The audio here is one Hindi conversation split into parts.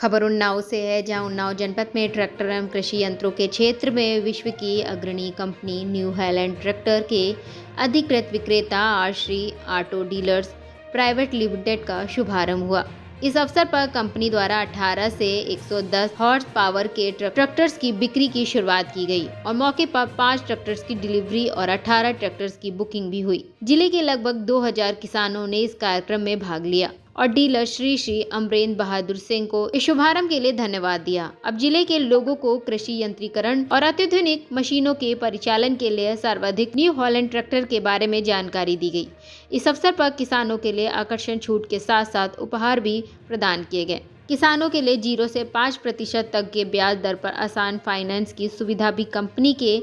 खबर उन्नाव से है, जहां उन्नाव जनपद में ट्रैक्टर एवं कृषि यंत्रों के क्षेत्र में विश्व की अग्रणी कंपनी न्यू हॉलैंड ट्रैक्टर के अधिकृत विक्रेता आश्री ऑटो डीलर्स प्राइवेट लिमिटेड का शुभारंभ हुआ। इस अवसर पर कंपनी द्वारा 18 से 110 हॉर्स पावर के ट्रैक्टर्स की बिक्री की शुरुआत की गई और मौके पर 5 ट्रैक्टर्स की डिलीवरी और 18 ट्रैक्टर्स की बुकिंग भी हुई। जिले के लगभग 2000 किसानों ने इस कार्यक्रम में भाग लिया और डीलर श्री अमरेंद्र बहादुर सिंह को इस शुभारंभ के लिए धन्यवाद दिया। अब जिले के लोगों को कृषि यंत्रीकरण और अत्याधुनिक मशीनों के परिचालन के लिए सर्वाधिक न्यू हॉलैंड ट्रैक्टर के बारे में जानकारी दी गई। इस अवसर पर किसानों के लिए आकर्षण छूट के साथ साथ उपहार भी प्रदान किए गए। किसानों के लिए 0 से 5% तक के ब्याज दर पर आसान फाइनेंस की सुविधा भी कंपनी के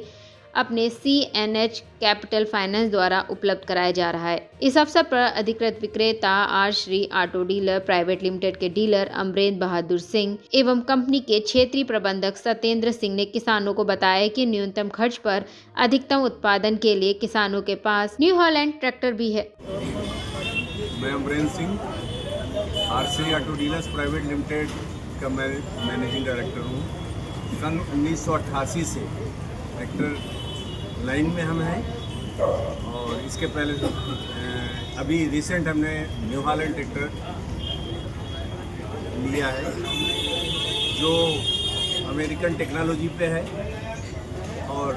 अपने CNH कैपिटल फाइनेंस द्वारा उपलब्ध कराया जा रहा है। इस अवसर पर अधिकृत विक्रेता आश्री ऑटो डीलर प्राइवेट लिमिटेड के डीलर अमरेंद्र बहादुर सिंह एवं कंपनी के क्षेत्रीय प्रबंधक सत्येंद्र सिंह ने किसानों को बताया कि न्यूनतम खर्च पर अधिकतम उत्पादन के लिए किसानों के पास न्यू हॉलैंड ट्रैक्टर भी है। मैं अमरेंद्र सिंह आश्री ऑटो डीलर्स प्राइवेट लिमिटेड का मैं मैनेजिंग डायरेक्टर हूँ। सन 1988 से ट्रैक्टर लाइन में हम हैं और इसके पहले अभी रिसेंट हमने न्यू हॉलैंड ट्रैक्टर लिया है जो अमेरिकन टेक्नोलॉजी पे है और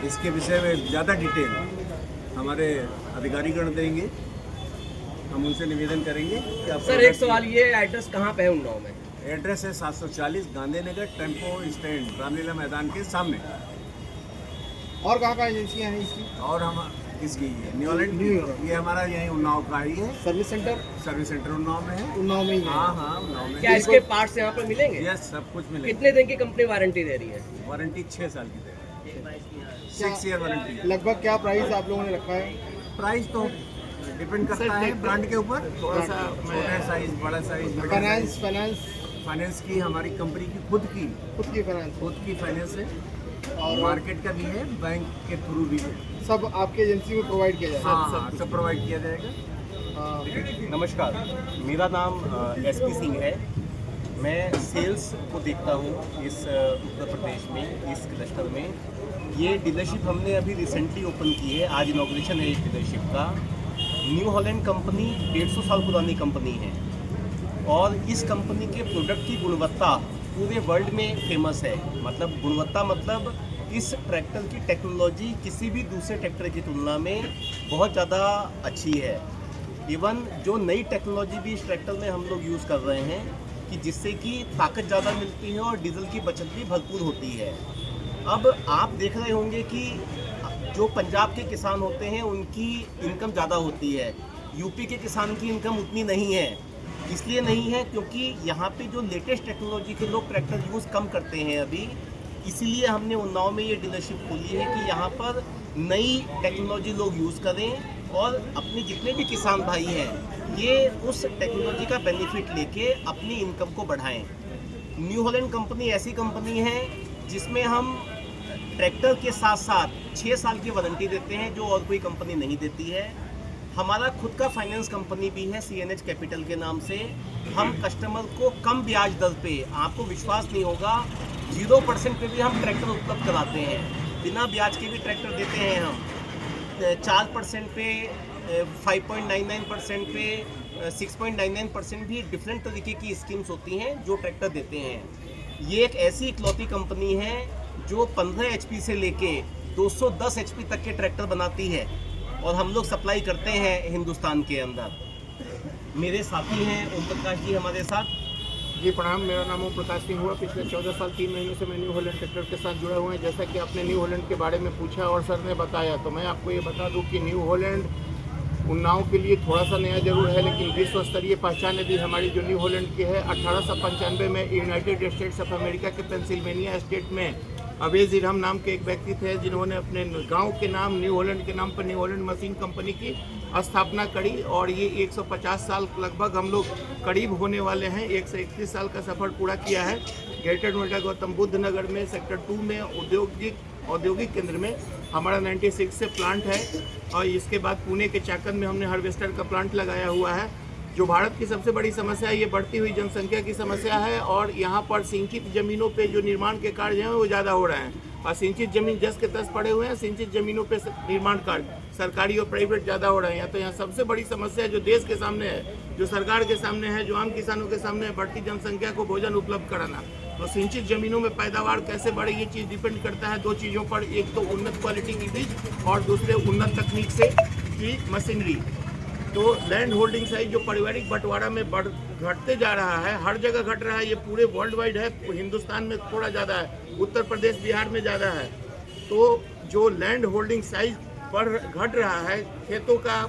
इसके विषय में ज़्यादा डिटेल हमारे अधिकारीगण देंगे। हम उनसे निवेदन करेंगे कि आप सर एक सवाल, ये एड्रेस कहाँ पे है उन्नाव में? एड्रेस है 740 गांधीनगर टेम्पो स्टैंड रामलीला मैदान के सामने। और कहाँ एजेंसियाँ हैं इसकी? और हम इसकी न्यू हॉलैंड ये हमारा यहीं उन्नाव का ही है। सर्विस सेंटर उन्नाव में है। उन्नाव में ही है। हाँ उन्नाव में। क्या इसके पार्ट्स यहाँ पर मिलेंगे? यस, सब कुछ मिलेगा। कितने दिन की कंपनी वारंटी दे रही है? वारंटी 6 साल की दे रही है। 6 ईयर वारंटी। लगभग क्या प्राइस आप लोगों ने रखा है? प्राइस तो डिपेंड करता है ब्रांड के ऊपर, थोड़ा सा छोटा साइज, बड़ा साइज। फाइनेंस की हमारी कंपनी की खुद की फाइनेंस है और मार्केट का भी है, बैंक के थ्रू भी है। सब आपकी एजेंसी में प्रोवाइड किया जाएगा? हाँ, सब प्रोवाइड किया जाएगा। नमस्कार, मेरा नाम SP सिंह है। मैं सेल्स को देखता हूँ इस उत्तर प्रदेश में, इस क्लस्टर में। ये डीलरशिप हमने अभी रिसेंटली ओपन की है, आज इनॉग्रेशन है इस डीलरशिप का। न्यू हॉलैंड कंपनी 150 साल पुरानी कंपनी है और इस कंपनी के प्रोडक्ट की गुणवत्ता पूरे वर्ल्ड में फेमस है। मतलब गुणवत्ता मतलब इस ट्रैक्टर की टेक्नोलॉजी किसी भी दूसरे ट्रैक्टर की तुलना में बहुत ज़्यादा अच्छी है। इवन जो नई टेक्नोलॉजी भी इस ट्रैक्टर में हम लोग यूज़ कर रहे हैं कि जिससे कि ताकत ज़्यादा मिलती है और डीजल की बचत भी भरपूर होती है। अब आप देख रहे होंगे कि जो पंजाब के किसान होते हैं उनकी इनकम ज़्यादा होती है, यूपी के किसान की इनकम उतनी नहीं है। इसलिए नहीं है क्योंकि यहाँ पे जो लेटेस्ट टेक्नोलॉजी के लोग ट्रैक्टर यूज़ कम करते हैं अभी, इसीलिए हमने उन्नाव में ये डीलरशिप खोली है कि यहाँ पर नई टेक्नोलॉजी लोग यूज़ करें और अपने जितने भी किसान भाई हैं ये उस टेक्नोलॉजी का बेनिफिट लेके अपनी इनकम को बढ़ाएं। न्यू हॉलैंड कंपनी ऐसी कंपनी है जिसमें हम ट्रैक्टर के साथ साथ 6 साल की वारंटी देते हैं जो और कोई कंपनी नहीं देती है। हमारा खुद का फाइनेंस कंपनी भी है CNH कैपिटल के नाम से। हम कस्टमर को कम ब्याज दर पे, आपको विश्वास नहीं होगा, 0% पे भी हम ट्रैक्टर उपलब्ध कराते हैं। बिना ब्याज के भी ट्रैक्टर देते हैं हम। 4% पे, 5.99% पे, 6.99% भी डिफरेंट तरीके की स्कीम्स होती हैं जो ट्रैक्टर देते हैं। ये एक ऐसी इकलौती कंपनी है जो 15 HP से लेके 210 HP तक के ट्रैक्टर बनाती है और हम लोग सप्लाई करते हैं हिंदुस्तान के अंदर। मेरे साथी हैं ओम प्रकाश जी हमारे साथ। जी प्रणाम, मेरा नाम ओम प्रकाश सिंह हुआ। पिछले 14 साल 3 महीने से मैं न्यू हॉलैंड ट्रैक्टर के साथ जुड़ा हुआ है। जैसा कि आपने न्यू हॉलैंड के बारे में पूछा और सर ने बताया, तो मैं आपको ये बता दूं कि न्यू हॉलैंड उन्नाव के लिए थोड़ा सा नया जरूर है, लेकिन विश्व स्तरीय पहचान भी हमारी जो न्यू हॉलैंड की है। 1895 में यूनाइटेड स्टेट्स ऑफ अमेरिका के पेंसिल्वेनिया स्टेट में अवेज इरहम नाम के एक व्यक्ति थे जिन्होंने अपने गांव के नाम न्यू हॉलैंड के नाम पर न्यू हॉलैंड मशीन कंपनी की स्थापना करी और ये 150 साल लगभग हम लोग करीब होने वाले हैं। 131 साल का सफ़र पूरा किया है। ग्रेटर नोएडा गौतम बुद्ध नगर में सेक्टर 2 में औद्योगिक केंद्र में हमारा 96 से प्लांट है और इसके बाद पुणे के चाकन में हमने हार्वेस्टर का प्लांट लगाया हुआ है। जो भारत की सबसे बड़ी समस्या है, ये बढ़ती हुई जनसंख्या की समस्या है और यहाँ पर सिंचित जमीनों पे जो निर्माण के कार्य हैं वो ज़्यादा हो रहे हैं और सिंचित जमीन जस के तस पड़े हुए हैं। सिंचित जमीनों पे निर्माण कार्य सरकारी और प्राइवेट ज़्यादा हो रहे हैं। तो यहाँ सबसे बड़ी समस्या जो देश के सामने है, जो सरकार के सामने है, जो आम किसानों के सामने है, बढ़ती जनसंख्या को भोजन उपलब्ध कराना। तो सिंचित जमीनों में पैदावार कैसे बढ़े, ये चीज़ डिपेंड करता है दो चीज़ों पर, एक तो उन्नत क्वालिटी की बीज और दूसरे उन्नत तकनीक से की मशीनरी। तो लैंड होल्डिंग साइज जो पारिवारिक बंटवारा में घटते जा रहा है, हर जगह घट रहा है, ये पूरे वर्ल्ड वाइड है। हिंदुस्तान में थोड़ा ज़्यादा है, उत्तर प्रदेश बिहार में ज़्यादा है। तो जो लैंड होल्डिंग साइज घट रहा है, खेतों का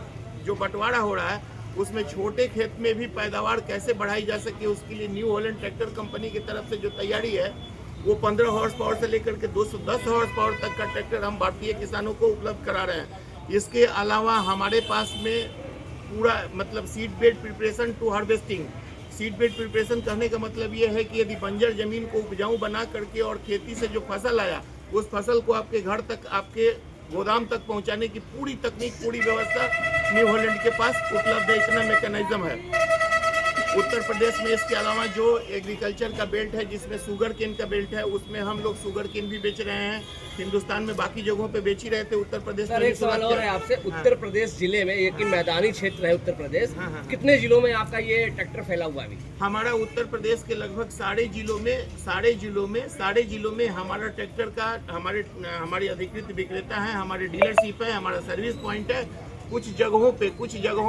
जो बंटवारा हो रहा है, उसमें छोटे खेत में भी पैदावार कैसे बढ़ाई जा सके, उसके लिए न्यू हॉलैंड ट्रैक्टर कंपनी की तरफ से जो तैयारी है वो 15 हॉर्स पावर से लेकर के 210 हॉर्स पावर तक का ट्रैक्टर हम भारतीय किसानों को उपलब्ध करा रहे हैं। इसके अलावा हमारे पास में पूरा मतलब seed bed preparation to harvesting. Seed bed preparation करने का मतलब ये है कि यदि बंजर जमीन को उपजाऊ बना करके और खेती से जो फसल आया, उस फसल को आपके घर तक, आपके गोदाम तक पहुंचाने की पूरी तकनीक, पूरी व्यवस्था न्यू हॉलैंड के पास उपलब्ध है। इतना मैकेनिज्म है उत्तर प्रदेश में। इसके अलावा जो एग्रीकल्चर का बेल्ट है, जिसमें शुगर केन का बेल्ट है, उसमें हम लोग शुगर केन भी बेच रहे हैं। हिंदुस्तान में बाकी जगहों पे बेच ही रहे थे, उत्तर प्रदेश सर में एक सवाल और है आपसे। उत्तर प्रदेश जिले में, ये कि मैदानी क्षेत्र है उत्तर प्रदेश, हाँ। कितने जिलों में आपका ये ट्रैक्टर फैला हुआ है अभी? हमारा उत्तर प्रदेश के लगभग सारे जिलों में हमारा ट्रैक्टर का हमारे अधिकृत विक्रेता है, हमारे डीलरशिप है, हमारा सर्विस पॉइंट है। कुछ जगहों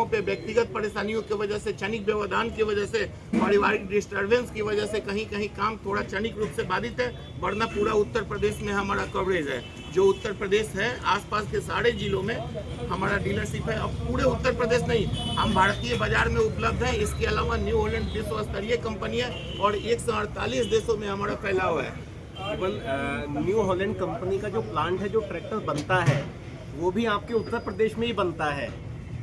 पे व्यक्तिगत परेशानियों की वजह से, क्षणिक व्यवधान की वजह से, पारिवारिक डिस्टर्बेंस की वजह से कहीं काम थोड़ा क्षणिक रूप से बाधित है, वरना पूरा उत्तर प्रदेश में हमारा कवरेज है। जो उत्तर प्रदेश है, आसपास के सारे जिलों में हमारा डीलरशिप है। अब पूरे उत्तर प्रदेश नहीं, हम भारतीय बाजार में उपलब्ध है। इसके अलावा न्यू हॉलैंड विश्व स्तरीय कंपनी है और 148 देशों में हमारा फैलाव है। इवन न्यू हॉलैंड कंपनी का जो प्लांट है, जो ट्रैक्टर बनता है, वो भी आपके उत्तर प्रदेश में ही बनता है।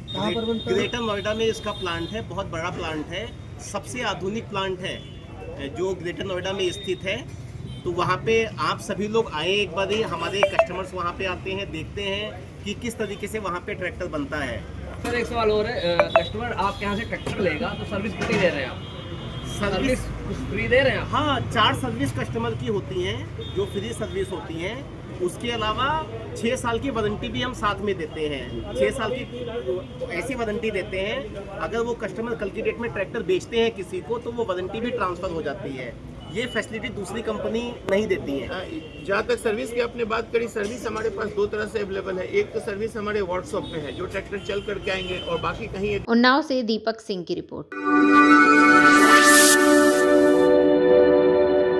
ग्रेटर नोएडा में इसका प्लांट है, बहुत बड़ा प्लांट है, सबसे आधुनिक प्लांट है जो ग्रेटर नोएडा में स्थित है। तो वहाँ पे आप सभी लोग आए एक बार, हमारे कस्टमर्स वहाँ पे आते हैं, देखते हैं कि किस तरीके से वहाँ पे ट्रैक्टर बनता है। सर एक सवाल और है, कस्टमर आपके यहाँ से ट्रैक्टर लेगा तो सर्विस कितनी दे रहे हैं आप? सर्विस फ्री दे रहे हैं आप? हाँ, 4 सर्विस कस्टमर की होती हैं जो फ्री सर्विस होती हैं। उसके अलावा 6 साल की वारंटी भी हम साथ में देते हैं। 6 साल की ऐसी वारंटी देते हैं, अगर वो कस्टमर कल की डेट में ट्रैक्टर बेचते हैं किसी को, तो वो वारंटी भी ट्रांसफ़र हो जाती है। ये फैसिलिटी दूसरी कंपनी नहीं देती है। जहाँ तक सर्विस की आपने बात करी, सर्विस हमारे पास 2 तरह से अवेलेबल है। एक तो सर्विस हमारे वर्कशॉप में है, जो ट्रैक्टर चल करके आएंगे, और बाकी कहीं। उन्नाव से दीपक सिंह की रिपोर्ट।